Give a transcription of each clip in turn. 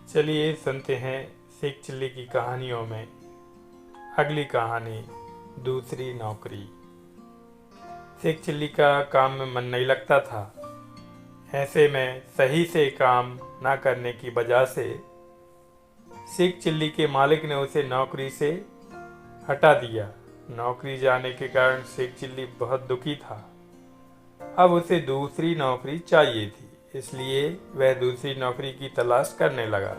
चलिए सुनते हैं शेख चिल्ली की कहानियों में अगली कहानी, दूसरी नौकरी। शेख चिल्ली का काम में मन नहीं लगता था। ऐसे में सही से काम ना करने की वजह से शेख चिल्ली के मालिक ने उसे नौकरी से हटा दिया। नौकरी जाने के कारण शेख चिल्ली बहुत दुखी था। अब उसे दूसरी नौकरी चाहिए थी, इसलिए वह दूसरी नौकरी की तलाश करने लगा।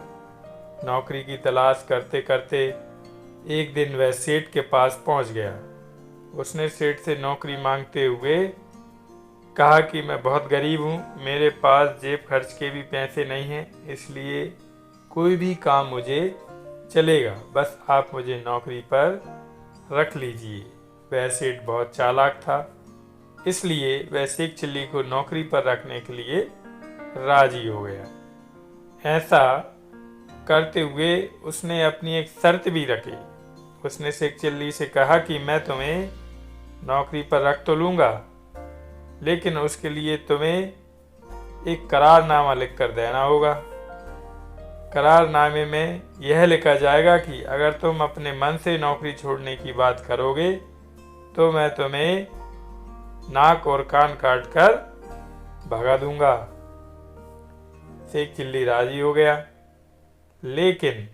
नौकरी की तलाश करते करते एक दिन वह सेठ के पास पहुंच गया। उसने सेठ से नौकरी मांगते हुए कहा कि मैं बहुत गरीब हूं, मेरे पास जेब खर्च के भी पैसे नहीं हैं, इसलिए कोई भी काम मुझे चलेगा, बस आप मुझे नौकरी पर रख लीजिए। वह सेठ बहुत चालाक था, इसलिए वह शेख चिल्ली को नौकरी पर रखने के लिए राजी हो गया। ऐसा करते हुए उसने अपनी एक शर्त भी रखी। उसने शेख चिल्ली से कहा कि मैं तुम्हें नौकरी पर रख तो लूँगा, लेकिन उसके लिए तुम्हें एक करारनामा लिख कर देना होगा। करारनामे में यह लिखा जाएगा कि अगर तुम अपने मन से नौकरी छोड़ने की बात करोगे तो मैं तुम्हें नाक और कान काट कर भगा दूंगा। शेख चिल्ली राजी हो गया, लेकिन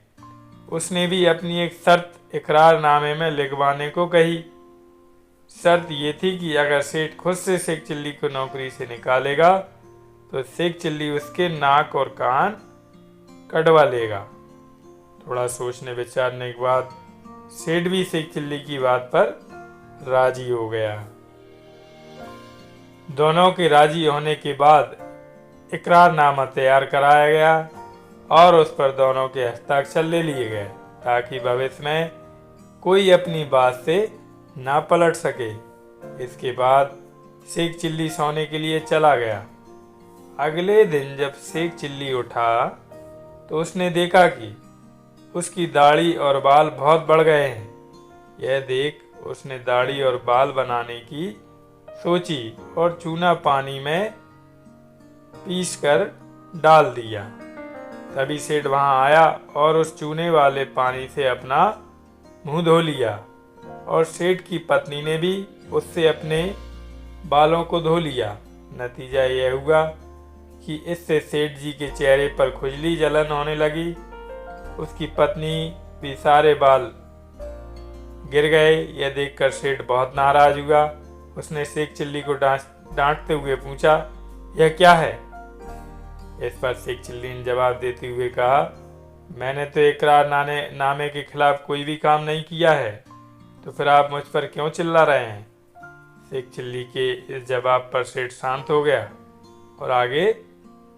उसने भी अपनी एक शर्त इकरारनामे में लिखवाने को कही। शर्त ये थी कि अगर सेठ खुद से शेख चिल्ली को नौकरी से निकालेगा तो शेख चिल्ली उसके नाक और कान कटवा लेगा। थोड़ा सोचने विचारने के बाद सेठ भी शेख चिल्ली की बात पर राजी हो गया। दोनों के राजी होने के बाद इकरारनामा तैयार कराया गया और उस पर दोनों के हस्ताक्षर ले लिए गए ताकि भविष्य में कोई अपनी बात से ना पलट सके। इसके बाद शेख चिल्ली सोने के लिए चला गया। अगले दिन जब शेख चिल्ली उठा तो उसने देखा कि उसकी दाढ़ी और बाल बहुत बढ़ गए हैं। यह देख उसने दाढ़ी और बाल बनाने की सोची और चूना पानी में पीसकर डाल दिया। तभी सेठ वहां आया और उस चूने वाले पानी से अपना मुंह धो लिया और सेठ की पत्नी ने भी उससे अपने बालों को धो लिया। नतीजा यह हुआ कि इससे सेठ जी के चेहरे पर खुजली जलन होने लगी। उसकी पत्नी भी सारे बाल गिर गए। यह देखकर सेठ बहुत नाराज हुआ। उसने शेख चिल्ली को डांटते हुए पूछा, यह क्या है? इस पर शेख चिल्ली ने जवाब देते हुए कहा, मैंने तो इकरारनामे के खिलाफ कोई भी काम नहीं किया है, तो फिर आप मुझ पर क्यों चिल्ला रहे हैं? शेख चिल्ली के इस जवाब पर सेठ शांत हो गया और आगे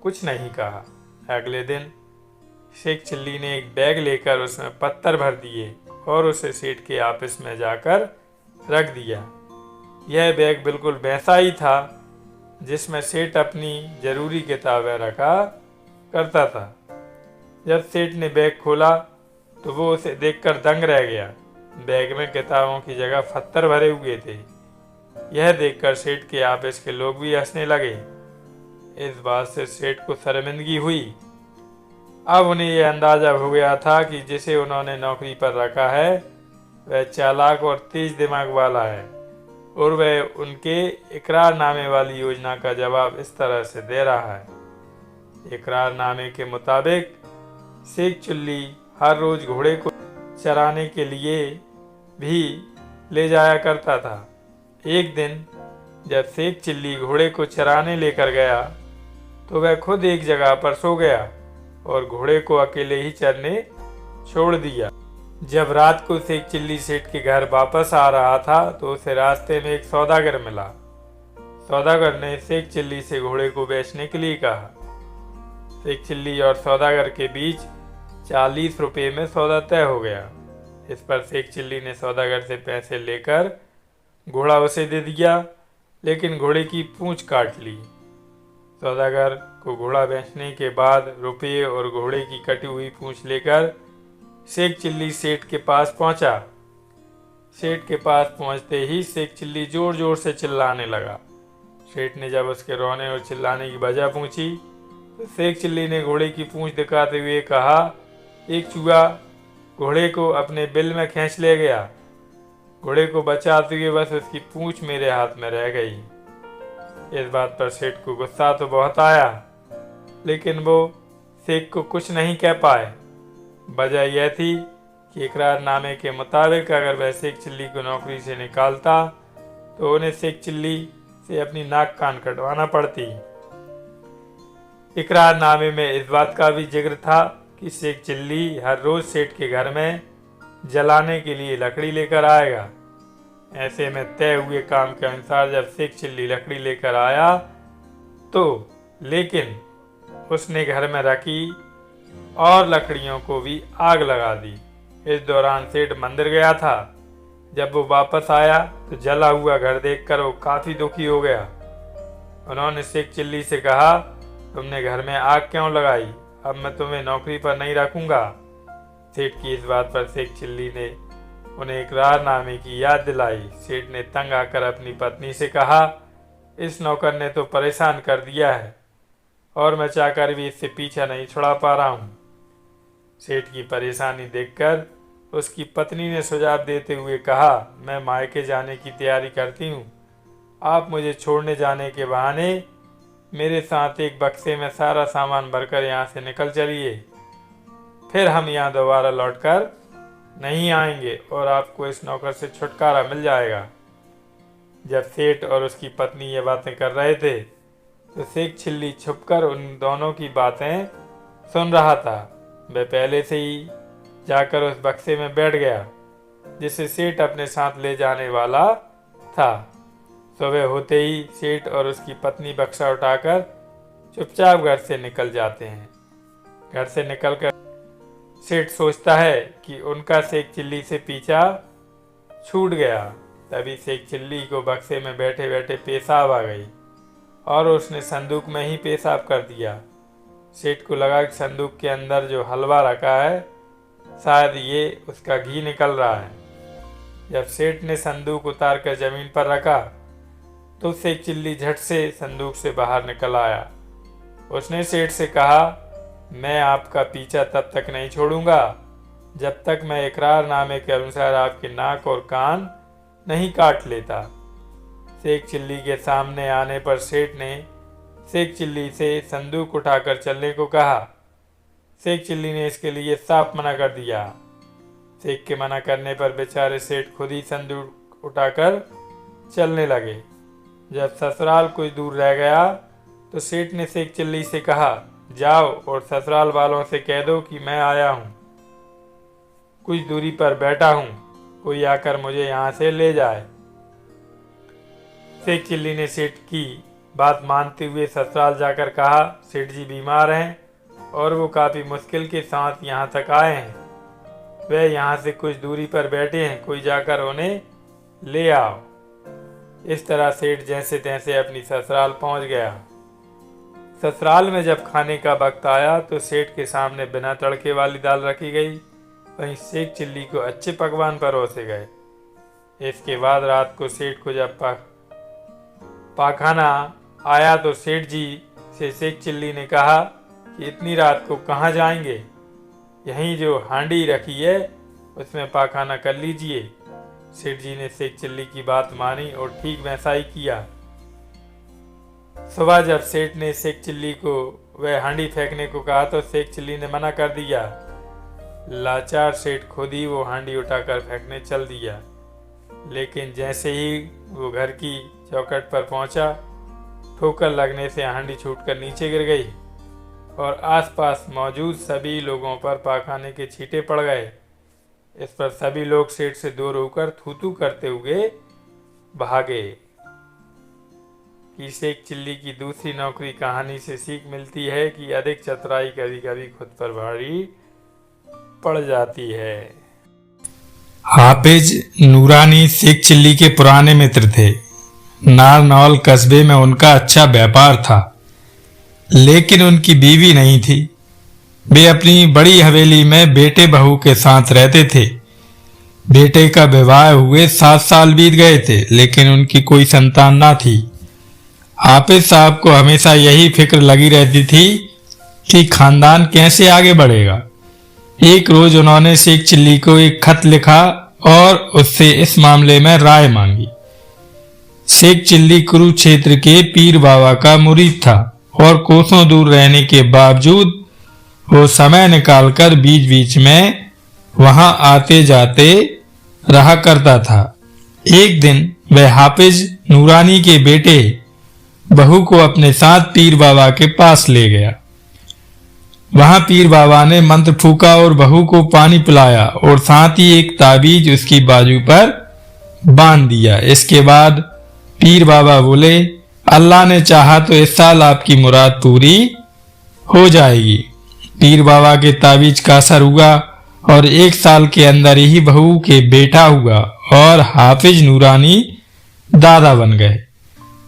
कुछ नहीं कहा। अगले दिन शेख चिल्ली ने एक बैग लेकर उसमें पत्थर भर दिए और उसे सेठ के ऑफिस में जाकर रख दिया। यह बैग बिल्कुल वैसा ही था जिसमें सेठ अपनी जरूरी किताबें रखा करता था। जब सेठ ने बैग खोला तो वो उसे देखकर दंग रह गया। बैग में किताबों की जगह पत्थर भरे हुए थे। यह देखकर सेठ के ऑफिस के लोग भी हंसने लगे। इस बात से सेठ को शर्मिंदगी हुई। अब उन्हें यह अंदाजा हो गया था कि जिसे उन्होंने नौकरी पर रखा है वह चालाक और तेज दिमाग वाला है और वह उनके इकरारनामे वाली योजना का जवाब इस तरह से दे रहा है। इकरारनामे के मुताबिक शेख चिल्ली हर रोज घोड़े को चराने के लिए भी ले जाया करता था। एक दिन जब शेख चिल्ली घोड़े को चराने लेकर गया तो वह खुद एक जगह पर सो गया और घोड़े को अकेले ही चरने छोड़ दिया। जब रात को शेख चिल्ली सेठ के घर वापस आ रहा था तो उसे रास्ते में एक सौदागर मिला। सौदागर ने शेख चिल्ली से घोड़े को बेचने के लिए कहा। शेख चिल्ली और सौदागर के बीच 40 रुपये में सौदा तय हो गया। इस पर शेख चिल्ली ने सौदागर से पैसे लेकर घोड़ा उसे दे दिया, लेकिन घोड़े की पूंछ काट ली। सौदागर को घोड़ा बेचने के बाद रुपये और घोड़े की कटी हुई पूंछ लेकर शेख चिल्ली सेठ के पास पहुंचा। सेठ के पास पहुंचते ही शेख चिल्ली जोर जोर से चिल्लाने लगा। सेठ ने जब उसके रोने और चिल्लाने की वजह पूछी तो शेख चिल्ली ने घोड़े की पूंछ दिखाते हुए कहा, एक चूहा घोड़े को अपने बिल में खींच ले गया। घोड़े को बचाते हुए बस उसकी पूंछ मेरे हाथ में रह गई। इस बात पर सेठ को गुस्सा तो बहुत आया, लेकिन वो शेख को कुछ नहीं कह पाए। वजह यह थी कि इकरारनामे के मुताबिक अगर वह शेख चिल्ली को नौकरी से निकालता तो उन्हें शेख चिल्ली से अपनी नाक कान कटवाना पड़ती। इकरारनामे में इस बात का भी जिक्र था कि शेख चिल्ली हर रोज सेठ के घर में जलाने के लिए लकड़ी लेकर आएगा। ऐसे में तय हुए काम के अनुसार जब शेख चिल्ली लकड़ी लेकर आया तो लेकिन उसने घर में रखी और लकड़ियों को भी आग लगा दी। इस दौरान सेठ मंदिर गया था। जब वो वापस आया तो जला हुआ घर देखकर वो काफी दुखी हो गया। उन्होंने शेख चिल्ली से कहा, तुमने घर में आग क्यों लगाई? अब मैं तुम्हें नौकरी पर नहीं रखूंगा। सेठ की इस बात पर शेख चिल्ली ने उन्हें इकरारनामे की याद दिलाई। सेठ ने तंग आकर अपनी पत्नी से कहा, इस नौकर ने तो परेशान कर दिया है और मैं चाहकर भी इससे पीछा नहीं छुड़ा पा रहा हूँ। सेठ की परेशानी देखकर उसकी पत्नी ने सुझाव देते हुए कहा, मैं मायके जाने की तैयारी करती हूँ। आप मुझे छोड़ने जाने के बहाने मेरे साथ एक बक्से में सारा सामान भरकर यहाँ से निकल चलिए, फिर हम यहाँ दोबारा लौटकर नहीं आएंगे और आपको इस नौकर से छुटकारा मिल जाएगा। जब सेठ और उसकी पत्नी ये बातें कर रहे थे तो शेख चिल्ली छुपकर उन दोनों की बातें सुन रहा था। वह पहले से ही जाकर उस बक्से में बैठ गया जिसे सेठ अपने साथ ले जाने वाला था। सुबह होते ही सेठ और उसकी पत्नी बक्सा उठाकर चुपचाप घर से निकल जाते हैं। घर से निकलकर सेठ सोचता है कि उनका शेख चिल्ली से पीछा छूट गया। तभी शेख चिल्ली को बक्से में बैठे बैठे पेशाब आ गई और उसने संदूक में ही पेशाब कर दिया। सेठ को लगा कि संदूक के अंदर जो हलवा रखा है शायद ये उसका घी निकल रहा है। जब सेठ ने संदूक उतार कर जमीन पर रखा तो शेख चिल्ली झट से संदूक से बाहर निकल आया। उसने सेठ से कहा, मैं आपका पीछा तब तक नहीं छोड़ूंगा जब तक मैं इकरारनामे के अनुसार आपकी नाक और कान नहीं काट लेता। शेख चिल्ली के सामने आने पर सेठ ने शेख चिल्ली से संदूक उठाकर चलने को कहा। शेख चिल्ली ने इसके लिए साफ मना कर दिया। शेख के मना करने पर बेचारे सेठ खुद ही संदूक उठाकर चलने लगे। जब ससुराल कुछ दूर रह गया तो सेठ ने शेख चिल्ली से कहा, जाओ और ससुराल वालों से कह दो कि मैं आया हूँ, कुछ दूरी पर बैठा हूँ, कोई आकर मुझे यहाँ से ले जाए। शेख चिल्ली ने सेठ की बात मानते हुए ससुराल जाकर कहा, सेठ जी बीमार हैं और वो काफ़ी मुश्किल के साथ यहाँ तक आए हैं। वह यहाँ से कुछ दूरी पर बैठे हैं, कोई जाकर उन्हें ले आओ। इस तरह सेठ जैसे तैसे अपनी ससुराल पहुँच गया। ससुराल में जब खाने का वक्त आया तो सेठ के सामने बिना तड़के वाली दाल रखी गई, वहीं शेख चिल्ली को अच्छे पकवान परोसे गए। इसके बाद रात को सेठ को जब पाखाना आया तो सेठ जी से शेख चिल्ली ने कहा कि इतनी रात को कहाँ जाएंगे, यहीं जो हांडी रखी है उसमें पाखाना कर लीजिए। सेठ जी ने शेख चिल्ली की बात मानी और ठीक वैसा ही किया। सुबह जब सेठ ने शेख चिल्ली को वह हांडी फेंकने को कहा तो शेख चिल्ली ने मना कर दिया। लाचार सेठ खुद ही वो हांडी उठाकर फेंकने चल दिया, लेकिन जैसे ही वो घर की चौखट पर पहुंचा, ठोकर लगने से हांडी छूटकर नीचे गिर गई और आसपास मौजूद सभी लोगों पर पाखाने के छींटे पड़ गए। इस पर सभी लोग सेठ से दूर होकर थू-थू करते हुए भागे। कि शेख चिल्ली की दूसरी नौकरी कहानी से सीख मिलती है कि अधिक चतुराई कभी कभी खुद पर भारी पड़ जाती है। हाफिज नूरानी शेख चिल्ली के पुराने मित्र थे। नारनौल कस्बे में उनका अच्छा व्यापार था, लेकिन उनकी बीवी नहीं थी। वे अपनी बड़ी हवेली में बेटे बहू के साथ रहते थे। बेटे का विवाह हुए 7 साल बीत गए थे, लेकिन उनकी कोई संतान ना थी। हाफिज साहब को हमेशा यही फिक्र लगी रहती थी कि खानदान कैसे आगे बढ़ेगा। एक रोज उन्होंने शेख चिल्ली को एक खत लिखा और उससे इस मामले में राय मांगी। शेख चिल्ली कुरुक्षेत्र के पीर बाबा का मुरीद था और कोसों दूर रहने के बावजूद वो समय निकालकर बीच बीच में वहां आते जाते रहा करता था। एक दिन वह हाफिज नूरानी के बेटे बहू को अपने साथ पीर बाबा के पास ले गया। वहां पीर बाबा ने मंत्र फूका और बहू को पानी पिलाया और साथ ही एक ताबीज उसकी बाजू पर बांध दिया। इसके बाद पीर बाबा बोले, अल्लाह ने चाहा तो इस साल आपकी मुराद पूरी हो जाएगी। पीर बाबा के ताबीज का असर हुआ और 1 साल के अंदर ही बहू के बेटा हुआ और हाफिज नूरानी दादा बन गए।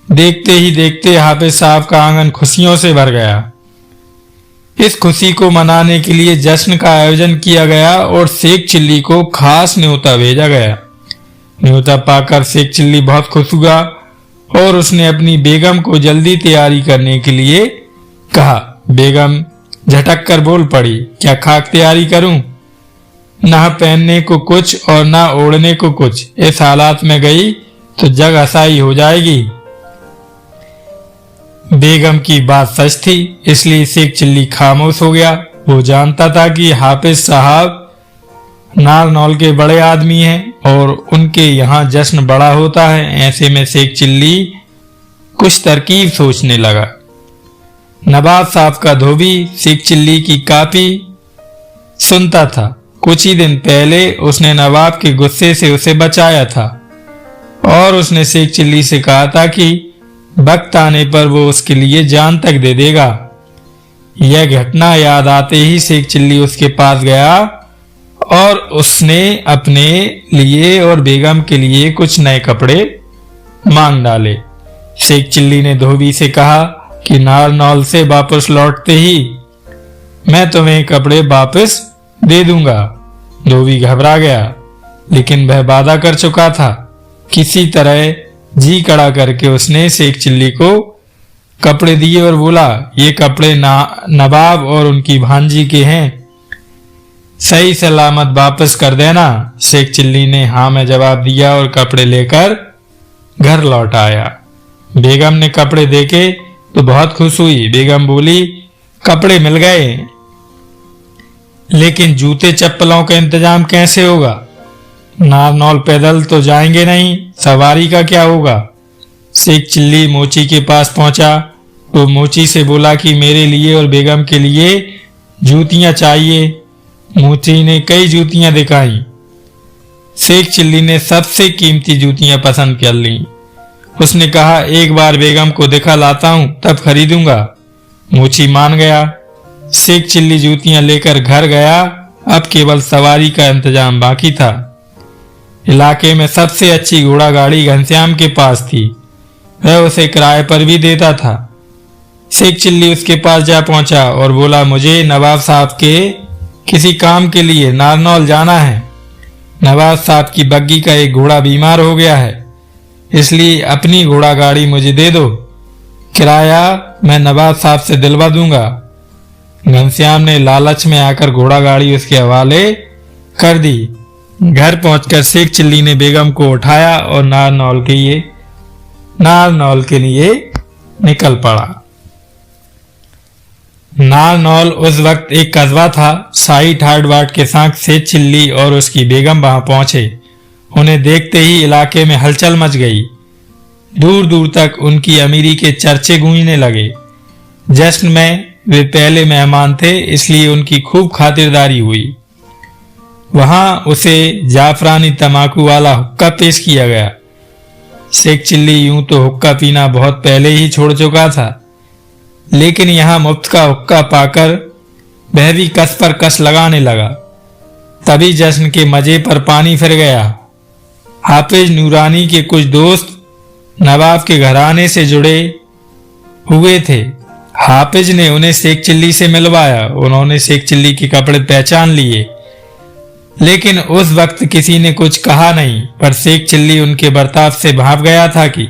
देखते ही देखते हाफिज साहब का आंगन खुशियों से भर गया। इस खुशी को मनाने के लिए जश्न का आयोजन किया गया और शेख चिल्ली को खास न्योता भेजा गया। न्योता पाकर शेख चिल्ली बहुत खुश हुआ और उसने अपनी बेगम को जल्दी तैयारी करने के लिए कहा। बेगम झटक कर बोल पड़ी, क्या खाक तैयारी करूं? ना पहनने को कुछ और ना ओढ़ने को कुछ। इस हालात में गई तो जग हसाई हो जाएगी। बेगम की बात सच थी, इसलिए शेख चिल्ली खामोश हो गया। वो जानता था कि हाफिज साहब नारनौल के बड़े आदमी हैं और उनके यहाँ जश्न बड़ा होता है। ऐसे में शेख चिल्ली कुछ तरकीब सोचने लगा। नवाब साहब का धोबी शेख चिल्ली की काफी सुनता था। कुछ ही दिन पहले उसने नवाब के गुस्से से उसे बचाया था और उसने शेख चिल्ली से कहा था कि वक्त आने पर वो उसके लिए जान तक दे देगा। यह घटना याद आते ही शेख चिल्ली उसके पास गया और उसने अपने लिए और बेगम के लिए कुछ नए कपड़े मांग डाले। शेख चिल्ली ने धोबी से कहा कि नारनौल से वापस लौटते ही मैं तुम्हें कपड़े वापस दे दूंगा। धोबी घबरा गया, लेकिन वह वादा कर चुका था। किसी तरह जी कड़ा करके उसने शेख चिल्ली को कपड़े दिए और बोला, ये कपड़े नवाब और उनकी भांजी के हैं, सही सलामत वापस कर देना। शेख चिल्ली ने हाँ में जवाब दिया और कपड़े लेकर घर लौट आया। बेगम ने कपड़े देखे तो बहुत खुश हुई। बेगम बोली, कपड़े मिल गए, लेकिन जूते चप्पलों का इंतजाम कैसे होगा? नारनौल पैदल तो जाएंगे नहीं, सवारी का क्या होगा? शेख चिल्ली मोची के पास पहुंचा तो मोची से बोला कि मेरे लिए और बेगम के लिए जूतियां चाहिए। मोची ने कई जूतियां दिखाई। शेख चिल्ली ने सबसे कीमती जूतियां पसंद कर ली। उसने कहा, एक बार बेगम को दिखा लाता हूं, तब खरीदूंगा। मोची मान गया। शेख चिल्ली जूतियां लेकर घर गया। अब केवल सवारी का इंतजाम बाकी था। इलाके में सबसे अच्छी घोड़ा गाड़ी घनश्याम के पास थी। वह उसे किराए पर भी देता था। शेख चिल्ली उसके पास जा पहुंचा और बोला, मुझे नवाब साहब के किसी काम के लिए नारनौल जाना है। नवाब साहब की बग्गी का एक घोड़ा बीमार हो गया है, इसलिए अपनी घोड़ा गाड़ी मुझे दे दो। किराया मैं नवाब साहब से दिलवा दूंगा। घनश्याम ने लालच में आकर घोड़ा गाड़ी उसके हवाले कर दी। घर पहुंचकर शेख चिल्ली ने बेगम को उठाया और नारनौल के लिए निकल पड़ा। नारनौल उस वक्त एक कस्बा था। शाही ठाट बाट के साथ शेख चिल्ली और उसकी बेगम वहां पहुंचे। उन्हें देखते ही इलाके में हलचल मच गई। दूर दूर तक उनकी अमीरी के चर्चे गूंजने लगे। जश्न में वे पहले मेहमान थे, इसलिए उनकी खूब खातिरदारी हुई। वहां उसे जाफरानी तमाकू वाला हुक्का पेश किया गया। शेख चिल्ली यूं तो हुक्का पीना बहुत पहले ही छोड़ चुका था, लेकिन यहां मुफ्त का हुक्का पाकर वह भी कस पर कस लगाने लगा। तभी जश्न के मजे पर पानी फिर गया। हाफिज नूरानी के कुछ दोस्त नवाब के घराने से जुड़े हुए थे। हाफिज ने उन्हें शेख चिल्ली से मिलवाया। उन्होंने शेख चिल्ली के कपड़े पहचान लिए, लेकिन उस वक्त किसी ने कुछ कहा नहीं। पर शेख चिल्ली उनके बर्ताव से भाप गया था कि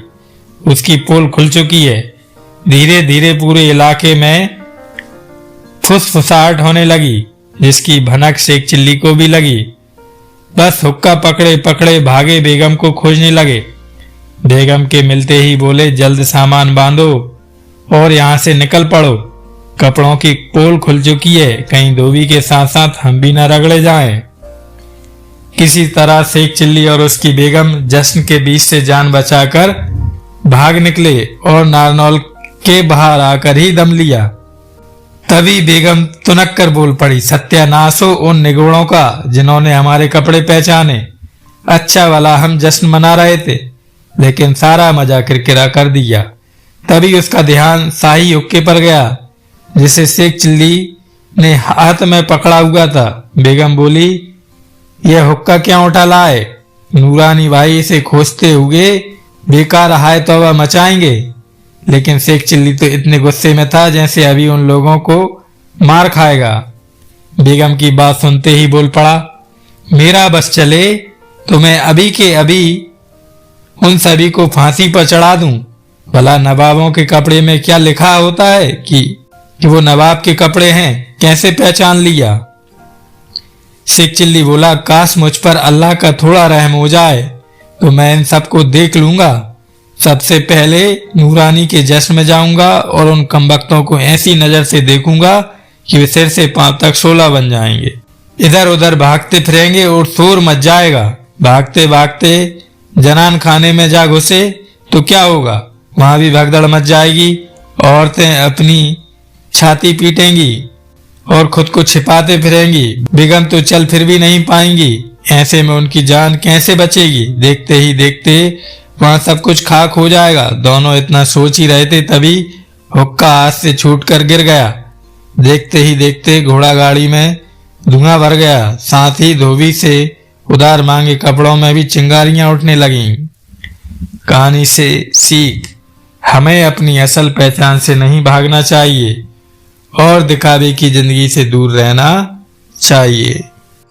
उसकी पोल खुल चुकी है। धीरे धीरे पूरे इलाके में फुसफुसाहट होने लगी, जिसकी भनक शेख चिल्ली को भी लगी। बस हुक्का पकड़े पकड़े भागे बेगम को खोजने लगे। बेगम के मिलते ही बोले, जल्द सामान बांधो और यहाँ से निकल पड़ो। कपड़ों की पोल खुल चुकी है, कहीं धोबी के साथ साथ हम भी न रगड़े जाएं। किसी तरह शेख चिल्ली और उसकी बेगम जश्न के बीच से जान बचाकर भाग निकले और नारनौल के बाहर आकर ही दम लिया। तभी बेगम तुनक कर बोल पड़ी, सत्यानाश हो उन निगोड़ों का जिन्होंने हमारे कपड़े पहचाने। अच्छा वाला हम जश्न मना रहे थे, लेकिन सारा मजा किरकिरा कर दिया। तभी उसका ध्यान शाही हुक्के पर गया, जिसे शेख चिल्ली ने हाथ में पकड़ा हुआ था। बेगम बोली, यह हुक्का क्या उठा लाए? नूरानी भाई इसे खोजते हुए बेकार हाय तौबा मचाएंगे। लेकिन शेख चिल्ली तो इतने गुस्से में था जैसे अभी उन लोगों को मार खाएगा। बेगम की बात सुनते ही बोल पड़ा, मेरा बस चले तो मैं अभी के अभी उन सभी को फांसी पर चढ़ा दूं। भला नवाबों के कपड़े में क्या लिखा होता है कि वो नवाब के कपड़े हैं? कैसे पहचान लिया? शेख चिल्ली बोला, काश मुझ पर अल्लाह का थोड़ा रहम हो जाए तो मैं इन सबको देख लूंगा। सबसे पहले नूरानी के जश्न में जाऊंगा और उन कमबख्तों को ऐसी नजर से देखूंगा कि वे सिर से पांव तक शोला बन जाएंगे। इधर उधर भागते फिरेंगे और शोर मच जाएगा। भागते भागते जनान खाने में जा घुसे तो क्या होगा? वहां भी भगदड़ मच जाएगी। औरतें अपनी छाती पीटेंगी और खुद को छिपाते फिरेंगी। बेगम तो चल फिर भी नहीं पाएंगी। ऐसे में उनकी जान कैसे बचेगी? देखते ही देखते वहां सब कुछ खाक हो जाएगा। दोनों इतना सोच ही रहे थे, तभी हुक्का हाथ से छूटकर गिर गया। देखते ही देखते घोड़ा गाड़ी में धुआं भर गया। साथ ही धोबी से उधार मांगे कपड़ों में भी चिंगारियां उठने लगीं। कहानी से सीख, हमें अपनी असल पहचान से नहीं भागना चाहिए और दिखावे की जिंदगी से दूर रहना चाहिए।